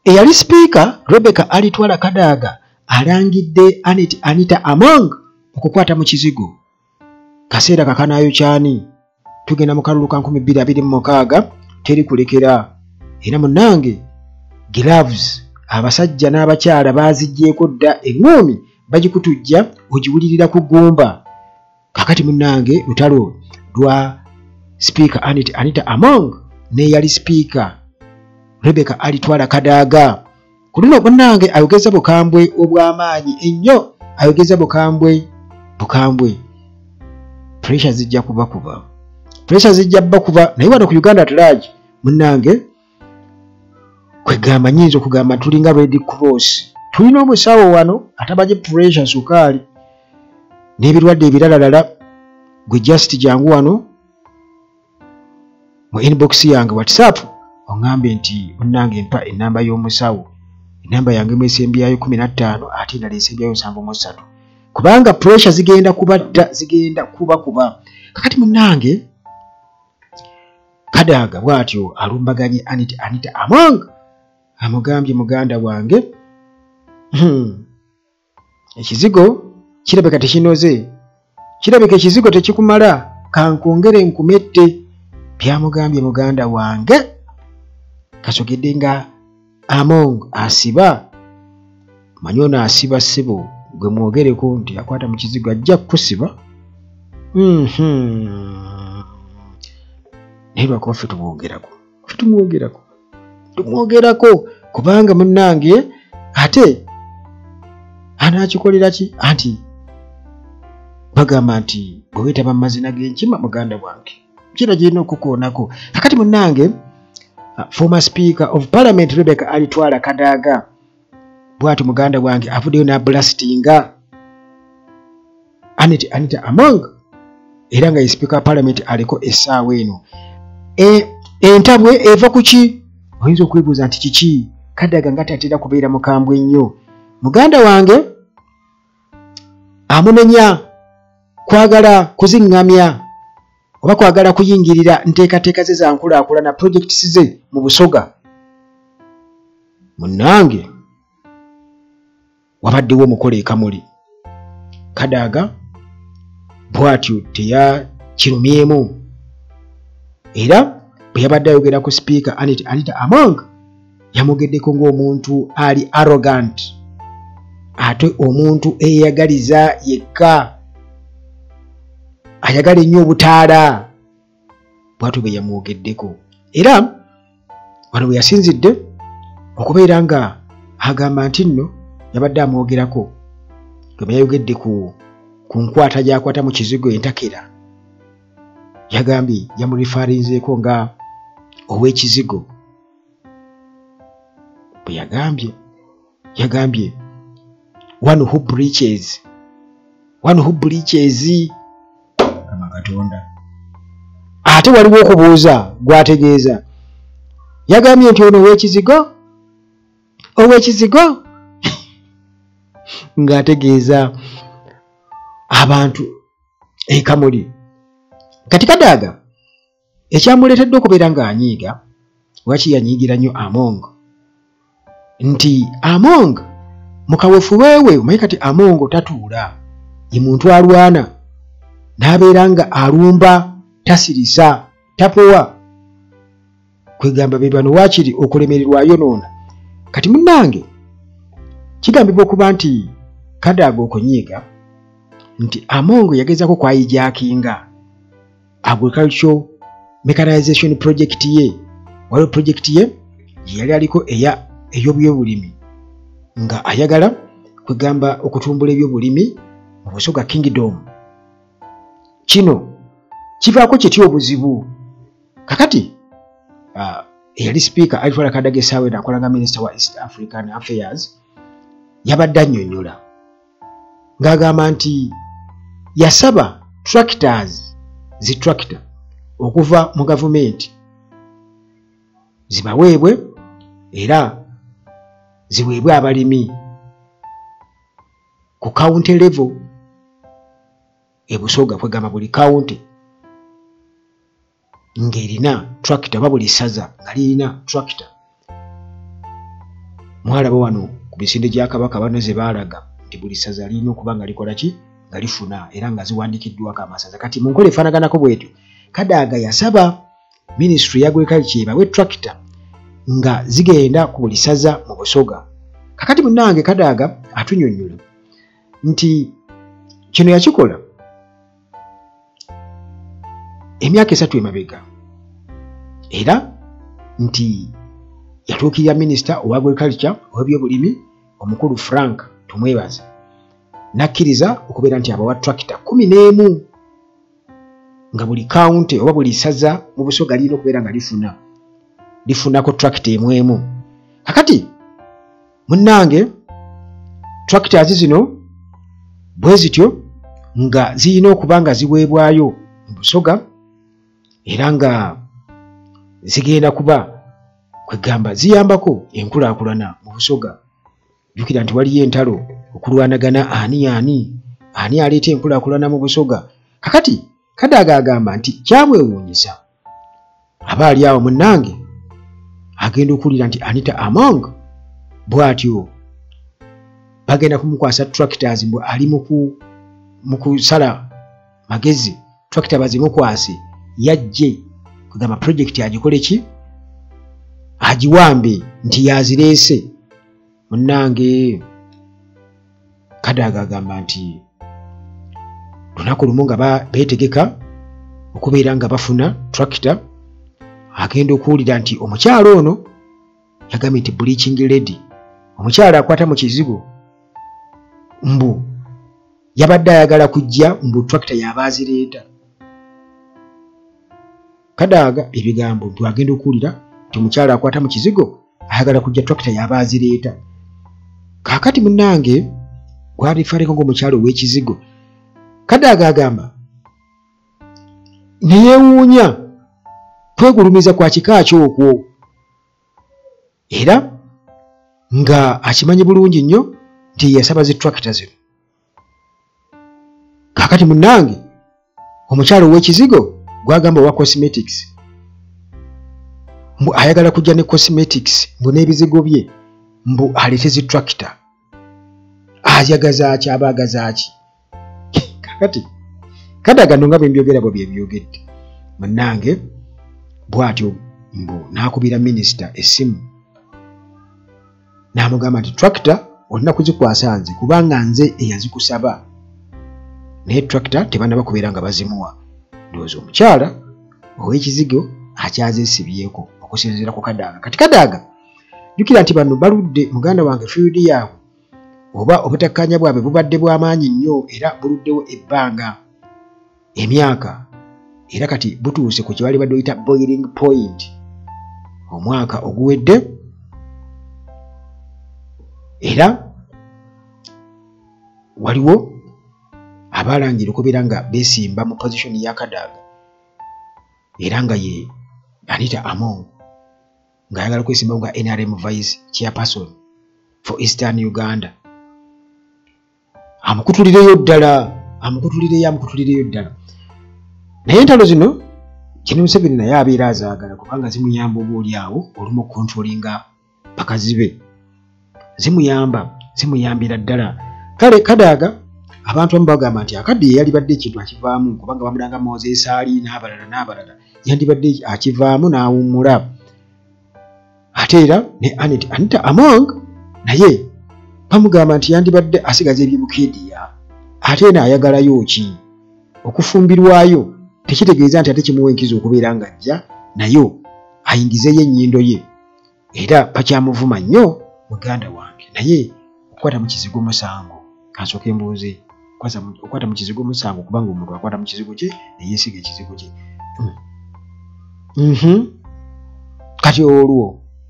eyali speaker Rebecca Alitwala Kadaga alangidde Anita Among okukwata mu kizigo. Kaseera kakanayo kyani tugenda mu kalulu ka 2026 teri kulekera era munnange gloves abasajja n'abakyala baziggyeko dda eŋŋoomi bagikutujja ogiwulirira ku ggumba. Kakati munnange lutalo lwa speaker Anita Among n'eyali speaker Rebecca Alitwala Kadaga. Ku luno munnange ayogeza bukambwe obw'amaanyi ennyo, ayogeza bukambwe. Pressure zijja kubakuba. Naye wano ku Uganda Tulage munnange kwegamba nyinza okugamba tulinga Red Cross. Tulina omusawo wano atabaje pressure sukaali n'ebirwadde ebiralalala. Gwe just jangu wano mu inbox yange WhatsApp ongambe nti munnange mpa enamba y'omusawo. Enamba yange mwesembyayo 15 ate endala esembyayo 73. Kubanga pressure zigenda kuba. Kakati munnange Kadaga bwatyo alumbaganye Anita Among amugambye muganda wange ekizigo kirabika tekinoze, kirabika ekizigo tekikumala, kankongere nkumette. Byamugambye muganda wange kasogedde nga Among asiba manyona asiba ssebo gwe mwogereko nti akwata mu kizigo ajja kusiba. Naye lwakuba ffe tumwogerako kubanga munnange ate anaakikolera ki anti bagamba nti bwe weetaba mu mazina g'enkima muganda wange kira girina okukoonako. Kakati munnange former speaker of parliament Rebecca Alitwala Kadaga bwati muganda wange avuddeyo n'ablastinga Anita Among era nga ye speaker of parliament aliko essaawa eno. Entabwe eva ku ki? Oyinza okwebuuza nti kiki? Kadaga nga tatera kubeera mukambwe nnyo. Muganda wange amunenya kwagala kuziŋŋamya oba kwagala kuyingirira nteekateeka ze za nkulaakulana projects ze mu Busoga. Munnange wabaddewo omukola ekamuli. Kadaga bw'atyo teyakirumyemu era bwe yabadde ayogera ku speaker Anita Among yamugeddeko ng'omuntu ali arrogant ate omuntu eyagaliza yekka ayagala ennyo obutaala bw'atyo bwe yamwogeddeko. Era wano bwe yasinzidde okubeera nga agamba nti nno yabadde amwogerako gwe yayogedde ku nkwata gy'akwata mu kizigo entakera. Yagambye yamurifarinzeeko nga ow'ekizigo. Bwe yagambye one who breaches kama Katonda. Ate waliwo okubuuza gwategeeza. Yagambye nti ono ow'ekizigo ng'ategeeza abantu enkamuli. Kati Kadaga ekyamuleetedde okubeera ng'anyiiga lwaki yanyiigira nnyo Among nti Among mukaweefuweewe omanyi kati Among tatuula ye muntu alwana n'abeera nga alumba tasirisa tapowa kwegamba be bano waakiri okulemererwa ayonoona. Kati munnange kigambibwa okuba nti Kadaga okunyiiga nti Among yagezaako kwayijakinga agricultural mechanization project ye. Waliwo project ye yali aliko ey'ebyobulimi nga ayagala kwegamba okutumbula ebyobulimi mu Busoga Kingdom. Kino kivaako kitya obuzibu? Kakati eyali speaker Alitwala Kadaga essaawa eno akola nga minister wa East African Affairs yabadde annyonnyola ng'agamba nti yasaba tractor okuva mu gavumenti zibaweebwe era ziweebwe abalimi ku county level e Busoga kwegamba buli county ng'erina tractor oba buli ssaza nga lirina tractor. mwalaba wano ku misinde gya Kabaka bano ze baalaga nti buli ssaza lirina okuba nga likola ki nga lifuna era nga ziwandiikiddwako amasaza. Kati mu nkola efaanaganako bwetyo Kadaga yasaba Ministry ya Agriculture ebawe tractor nga zigenda ku buli ssaza mu Busoga. Kakati munnange Kadaga atunnyonnyola nti kino yakikola emyaka 3 emabega era nti yatuukirira Minister owa Agriculture ow'ebyobulimi omukulu Frank tumwebaza nakkiriza okubeera nti abawa tractor 11 nga buli county oba buli ssaza mu Busoga lirina okubeera nga lifunako tractor emwemu. Kakati munnange tractors zino bwe zityo nga zirina okuba nga ziweebwayo mu Busoga era nga zigenda kuba kwegamba ziyambako enkulaakulana mu Busoga. Jjukira nti waliyo entalo okulwanagana ani aleeta enkulaakulana mu Busoga. Kakati Kadaga agamba nti kyamwewuunyisa abaali awo munnange agenda okuwulira nti Anita Among bw'atyo bagenda kumukwasa tractors mbwe ali mu kusala magezi tractor bazimukwase yajje kugamba project agikole ki agiwambe nti yazireese. Munnange Kadaga agamba nti lunaku lumu nga beetegeka okubeera nga bafuna tractor agenda okuwulira nti omukyalo ono yagambye nti bleaching lady omukyala akwata mu kizigo mbu yabadde ayagala kujja mbu tractor yabazireeta. Kadaga ebigambo nti agenda okuwulira nti omukyala akwata mu kizigo ayagala kujja tractor yabazireeta. Kakati munnange gwalifareko ng'omukyalo w'ekizigo Kadaga agamba neyeewuunya kwegulumiza kwa kika kyokwo era nga akimanyi bulungi nnyo nti yasaba zi tractor zino. Kakati munnange omukyalo w'ekizigo gwagamba owa cosmetics mbu ayagala kujja ne cosmetics mbu n'ebizigo bye mbu alete zi tractor ajagazaaki abaagazaaki. Kakati Kadaga nga bwe mbyogera bwe byogedde munnange bw'atyo mbu n'akubira Minister essimu n'amugamba nti tractor olina kuzikwasa nze kubanga nze eyazikusaba naye tractor tebanaba kubeera nga bazimuwa. Ndowooza omukyala ow'ekizigo akyazeesibyeko okusinziira ku Kadaga. Kati Kadaga jjukira nti bano baludde muganda wange field yaabwe oba obutakkanya bwabwe bubadde bw'amaanyi nnyo era buluddewo ebbanga emyaka era kati butuuse ku kyebali badde boiling point omwaka oguwedde era waliwo abalangira okubeera nga beesimba mu position ya Kadaga era nga ye Anita Among ng'ayagala kwesimbamu nga NRM Vice Chairperson for Eastern Uganda. Amukutulireyo ddala naye entalo zino Kino Museveni naye abeera azaagala kubanga zimuyamba oboolyawo olumu okukontrolinga bakazi be zimuyambira ddala. Kale Kadaga abantu abamu bagamba nti akadde yalibadde ekintu akivaamu kubanga bamulanga Moses Ali n'abalala yandibadde akivaamu n'awummula. Ate era ne Anita Among naye bamugamba nti yandibadde asigaza ebyebukeediya ate n'ayagalayo ki okufumbirwayo tekitegeeza nti ate kimuwa enkizo okubeera nga ajja nayo ayingizeyo ennyindo ye era bakyamuvuma nnyo muganda wange naye okukwata mu kizigo musango kansooka embuuze okukwata mu kizigo musango kubanga omuntu akwata mu kizigo kye neyeesiga ekizigo kye kati olwo